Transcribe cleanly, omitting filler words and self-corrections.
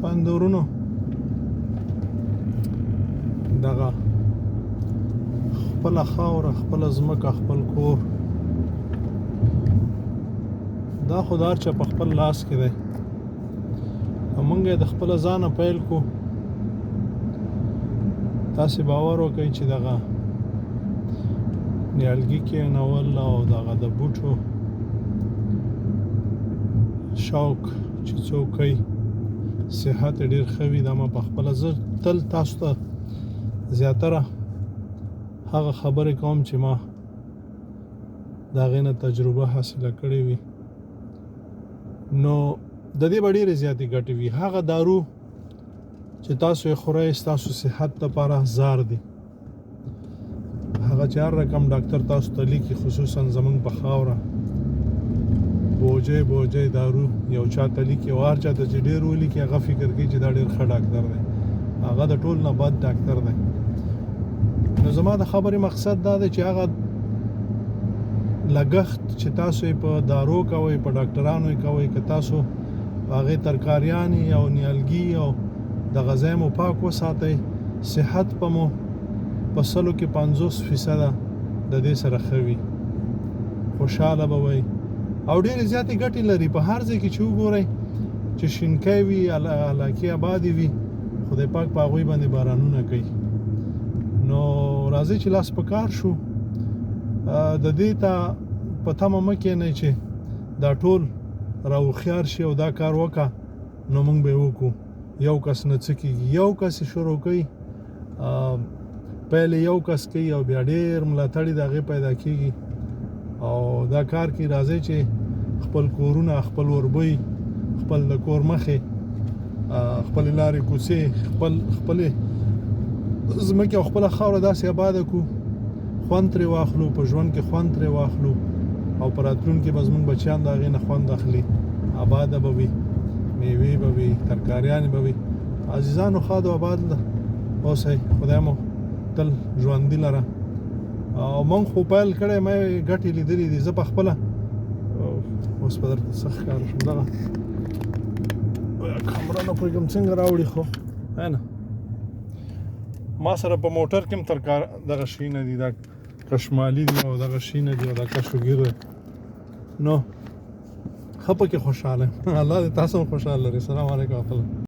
خوندورونو دغه خپل خاوره خپل ځمکه خپل کور دا خدای چې په خپل لاس کې دی موږ د خپل ځانه پیل کو تاسو باور وکړئ چې دغه نیالګي کې نول او دغه د بوټو شوق چې څوک کوي صحت ډیر ښه وي دا ما په خپل زه تل تاسو ته زیاتره هغه خبرې کوم چې ما د هغې نه تجربه حاصله کړې وي نو د دې به ډېرې زیاتې ګټې وي هغه دارو چې تاسو یې خورئ ستاسو صحت لپاره زار دي هغه چې هر رقم ډاکټر تاسو ته لیکي خصوصا زمونږ په خاوره بوجۍ دارو یو چاته لیکي او هر چاته چې ډېر ولیکي هغه فکر کوي چې دا ډېر ښه ډاکټر دی هغه د ټول نه بد ډاکټر دی نو زما د خبرې مقصد دا دی چې هغه لګښت چې تاسو په دارو کوئ په ډاکټرانو یې کوئ که تاسو هغې ترکاریانې او نیالګي او د غذای مو پاک وساتئ صحت په مو په سلو کې 50% د دې سره ښه وي خوشحاله به وئ او ډېرې زیاتې ګټې لري په هر ځای کې چې وګورئ چې شینکۍ وي علاقې آبادې وي خدای پاک په هغوی باندې بارانونه کوي نو راځئ چې لاس په کار شو د دې ته په تمه مه کښېنئ چې دا ټول راوخیار شي او دا کار وکړه نو موږ به یې وکړو یو کس نه څه کېږي یو کس یې شروع کوي پیل یو کس کوي او بیا ډېر ملاتړي د هغې پیدا کېږي او دا کار کې راځئ چې خپل کورونه خپل وربوی خپل د کور مخې خپل لارې کوڅې خپلې ځمکې او خپله خاوره داسې آباده کړو خوند ترې واخلو په ژوند کې خوند ترې واخلو او په راتلونکي به زموږ بچیان د هغې نه خوند اخلي آباده به وي میوې به وي ترکاریانې به وي عزیزانو ښاد و آباد اوسئ خدای مو تل ژوندي لره او مونږ خو پیل کړی مې ګټې لیدلې دي زه په خپله اوس به درته څه ښکاره شم دغه کامره نه پوهېږم څنګه راوړي خو نه ما سره په موټر کې هم دغه شي نه دي دا کشمالي دي او دغه شي نه دي او دا کشوګیر دی نو ښه پکې خوشحاله یم الله دې تاسو هم خوشحاله لري سلام علیکم